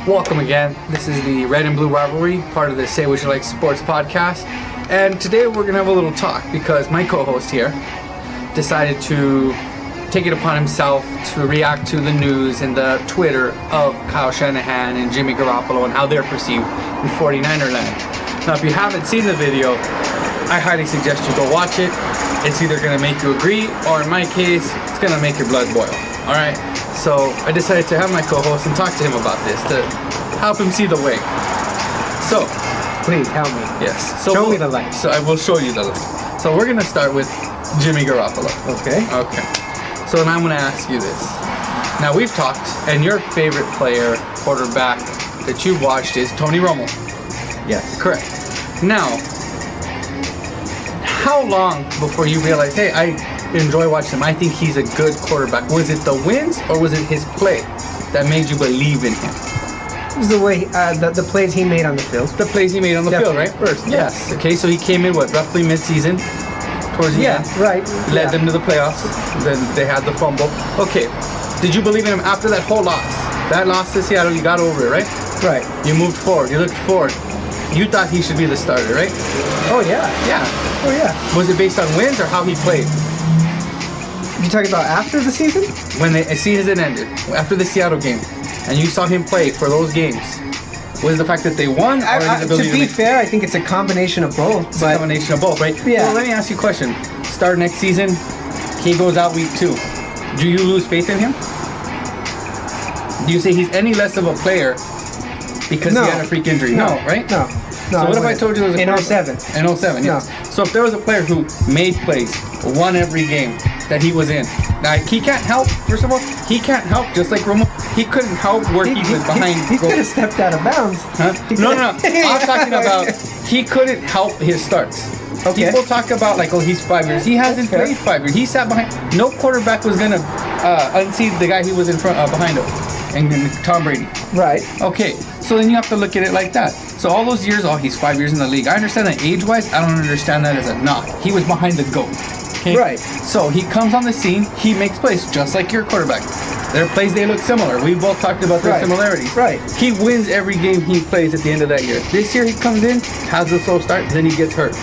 Welcome again. This is the Red and Blue Rivalry, part of the Say What You Like Sports podcast. And today we're going to have a little talk because my co-host here decided to take it upon himself to react to the news and the Twitter of Kyle Shanahan and Jimmy Garoppolo and how they're perceived in 49er land. Now, if you haven't seen the video, I highly suggest you go watch it. It's either going to make you agree, or in my case, it's going to make your blood boil. All right? So I decided to have my co-host and talk to him about this to help him see the way. So, please help me. Yes. So show me the light. So I will show you the light. So we're going to start with Jimmy Garoppolo. Okay. Okay. So now I'm going to ask you this. Now we've talked, and your favorite player, quarterback that you've watched is Tony Romo. Yes. Correct. Now, how long before you realize, hey, I enjoy watching him, I think he's a good quarterback? Was it the wins or was it his play that made you believe in him? It was the way, the plays he made on the field. The plays he made on the field, right? First, yes. Okay, so he came in, roughly mid-season? Towards the end? Right. Led them to the playoffs. Then they had the fumble. Okay, did you believe in him after that whole loss? That loss to Seattle, you got over it, right? Right. You moved forward, you looked forward. You thought he should be the starter, right? Oh, yeah. Yeah. Oh, yeah. Was it based on wins or how he played? You talking about after the season? When the season ended, after the Seattle game, and you saw him play for those games, was the fact that they won? Or his ability to be fair, I think it's a combination of both. It's a combination of both, right? Yeah. Well, let me ask you a question. Start next season, he goes out week 2. Do you lose faith in him? Do you say he's any less of a player because he had a freak injury? No, right? No. So what if I told you there was a in 07? In 07, yes. So if there was a player who made plays, won every game that he was in. Now, he can't help, first of all, he can't help, just like Romo, he couldn't help where he was behind. He could have stepped out of bounds. Huh? No. I'm talking about he couldn't help his starts. Okay. People talk about, like, oh, he's 5 years. He hasn't played 5 years. He sat behind. No quarterback was going to unseat the guy he was in front behind him, and Tom Brady. Right. Okay, so then you have to look at it like that. So all those years, he's 5 years in the league. I understand that age-wise. I don't understand that as a knock. He was behind the GOAT. Okay? Right. So he comes on the scene. He makes plays just like your quarterback. Their plays, they look similar. We've both talked about their similarities. Right. He wins every game he plays at the end of that year. This year he comes in, has a slow start, then he gets hurt.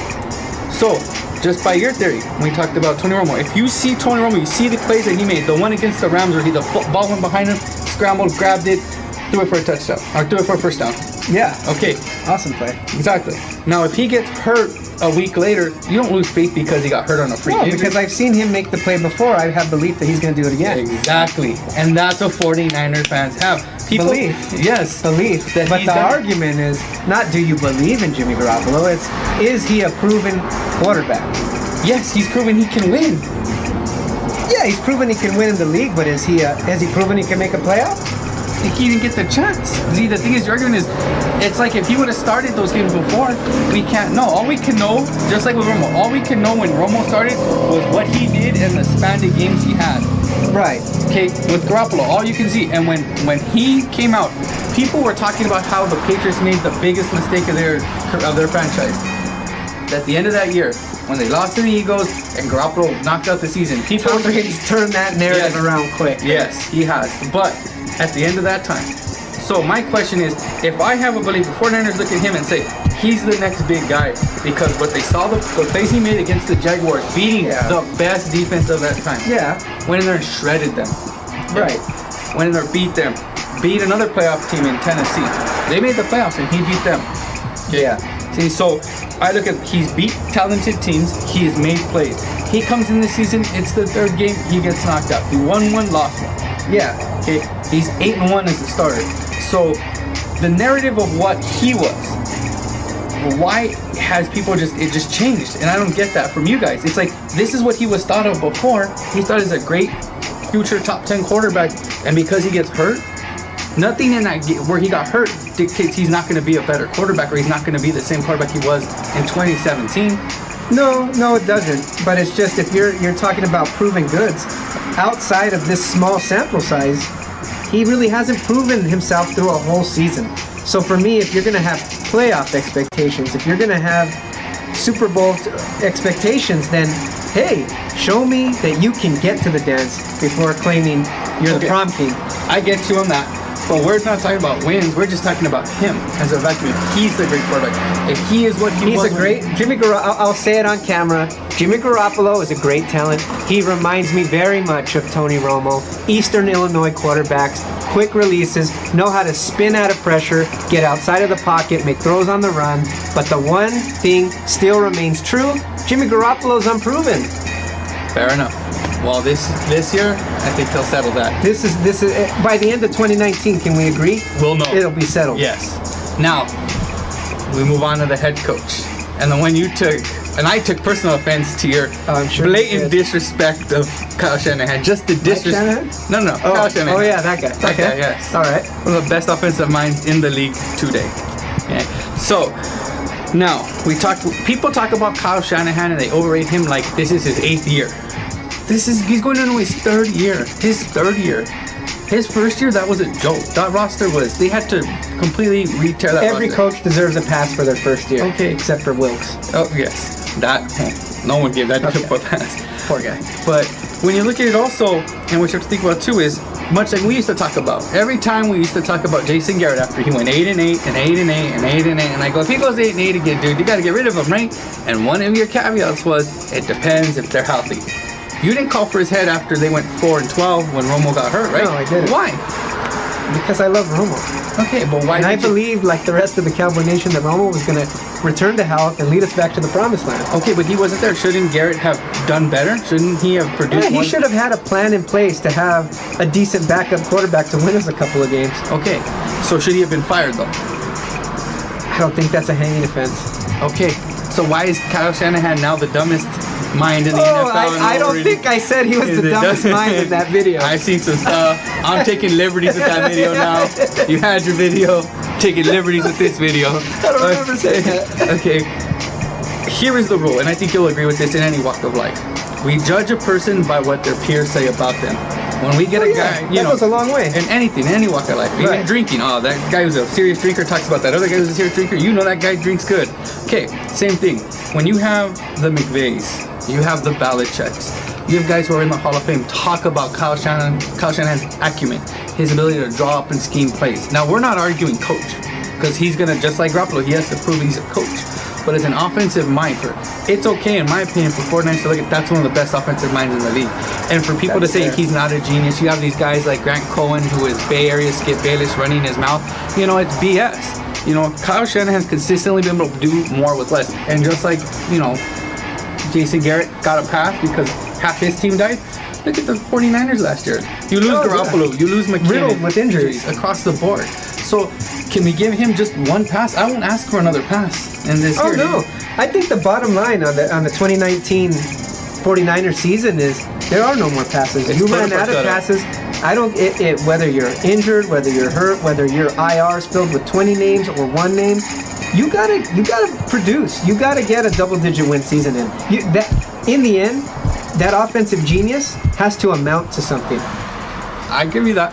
So, just by your theory, when we talked about Tony Romo, if you see Tony Romo, you see the plays that he made, the one against the Rams where the ball went behind him, scrambled, grabbed it, threw it for a touchdown, or threw it for a first down. Yeah. Okay. Awesome play. Exactly. Now, if he gets hurt a week later, you don't lose faith because he got hurt on a freak injury. Because I've seen him make the play before. I have belief that he's going to do it again. Exactly. And that's what 49ers fans have. People, belief. Yes. Belief. But the argument is not do you believe in Jimmy Garoppolo, it's is he a proven quarterback? Yes, he's proven he can win. Yeah, he's proven he can win in the league, but has he proven he can make a playoff? He didn't get the chance. See, the thing is, your argument is, it's like if he would have started those games before, we can't know. All we can know, just like with Romo, all we can know when Romo started was what he did and the span of games he had. Right. Okay, with Garoppolo, all you can see, and when he came out, people were talking about how the Patriots made the biggest mistake of their franchise. At the end of that year, when they lost to the Eagles and Garoppolo knocked out the season, people Tom Brady's turned that narrative around quick. Yes, he has. But at the end of that time. So my question is, if I have a belief, the 49ers look at him and say, he's the next big guy, because what they saw, the plays he made against the Jaguars, beating the best defense of that time. Yeah. Went in there and shredded them. Right. Went in there, beat them. Beat another playoff team in Tennessee. They made the playoffs and he beat them. Okay. Yeah. See, so I look at, he's beat talented teams, he has made plays. He comes in this season, it's the third game, he gets knocked out. He won one, lost one. Yeah. Okay, he's 8-1 as a starter. So the narrative of what he was, why has it just changed? And I don't get that from you guys. It's like, this is what he was thought of before. He thought he's a great future top 10 quarterback, and because he gets hurt, nothing in that where he got hurt dictates he's not going to be a better quarterback, or he's not going to be the same quarterback he was in 2017. No, it doesn't. But it's just, if you're talking about proven goods, outside of this small sample size, he really hasn't proven himself through a whole season. So for me, if you're going to have playoff expectations, if you're going to have Super Bowl expectations, then hey, show me that you can get to the dance before claiming you're the prom king. I get you on that. But we're not talking about wins. We're just talking about him as a vacuum. If he's the great quarterback, if he is what he was. He's a great Jimmy Garoppolo. I'll say it on camera. Jimmy Garoppolo is a great talent. He reminds me very much of Tony Romo. Eastern Illinois quarterbacks, quick releases, know how to spin out of pressure, get outside of the pocket, make throws on the run. But the one thing still remains true: Jimmy Garoppolo's unproven. Fair enough. Well, this year, I think he'll settle that. This is by the end of 2019. Can we agree? We'll know. It'll be settled. Yes. Now, we move on to the head coach, and the one you took, and I took personal offense to your blatant disrespect of Kyle Shanahan. Just the disrespect. No, Kyle Shanahan. Oh yeah, that guy. That guy, yes. All right. One of the best offensive minds in the league today. Okay. So. Now, people talk about Kyle Shanahan and they overrate him like this is his 8th year. He's going into his 3rd year. His 3rd year. His first year, that was a joke. That roster they had to completely re-tear that Every roster. coach deserves a pass for their first year. Okay. Except for Wilkes. Oh, yes. No one gave that dude a pass. Poor guy. But when you look at it also, and what you have to think about too is, much like we used to talk about, every time we used to talk about Jason Garrett after he went 8-8 and 8-8 and 8-8, and I go, if he goes 8-8 again, dude, you got to get rid of him, right? And one of your caveats was, it depends if they're healthy. You didn't call for his head after they went 4-12 when Romo got hurt, right? No, I didn't. Why? Because I love Romo. Okay, but why? And I believed, like the rest of the Cowboy Nation, that Romo was going to return to health and lead us back to the promised land. Okay, but he wasn't there. Shouldn't Garrett have done better? Shouldn't he have produced? Yeah, he should have had a plan in place to have a decent backup quarterback to win us a couple of games. Okay, so should he have been fired though? I don't think that's a hanging offense. Okay, so why is Kyle Shanahan now the dumbest mind in the NFL? I don't think I said he was the dumbest mind in that video. I've seen some stuff. I'm taking liberties with that video now. You had your video. Taking liberties with this video. I don't remember saying that. Okay. Here is the rule, and I think you'll agree with this in any walk of life. We judge a person by what their peers say about them. When we get a guy, that goes a long way. In anything, any walk of life, even drinking. Oh, that guy who's a serious drinker talks about that other guy who's a serious drinker. You know that guy drinks good. Okay, same thing. When you have the McVays, you have the Belichicks, you have guys who are in the Hall of Fame talk about Kyle Shanahan's acumen, his ability to draw up and scheme plays. Now, we're not arguing coach, because he's going to, just like Garoppolo, he has to prove he's a coach. But as an offensive mind, it's okay, in my opinion, for 49ers to look at that's one of the best offensive minds in the league. And for people to say he's not a genius, you have these guys like Grant Cohen, who is Bay Area Skip Bayless running his mouth. You know, it's BS. You know, Kyle Shanahan's consistently been able to do more with less. And just like, you know, Jason Garrett got a pass because half his team died. Look at the 49ers last year. You lose Garoppolo, you lose McKinnon. Riddled with injuries across the board. So, can we give him just one pass? I won't ask for another pass in this year. Oh, no. I think the bottom line on the 2019 49ers season is there are no more passes. You ran out of passes. Whether you're injured, whether you're hurt, whether your IR is filled with 20 names or one name, you gotta produce. You gotta get a double-digit win season in. In the end, that offensive genius has to amount to something. I give you that.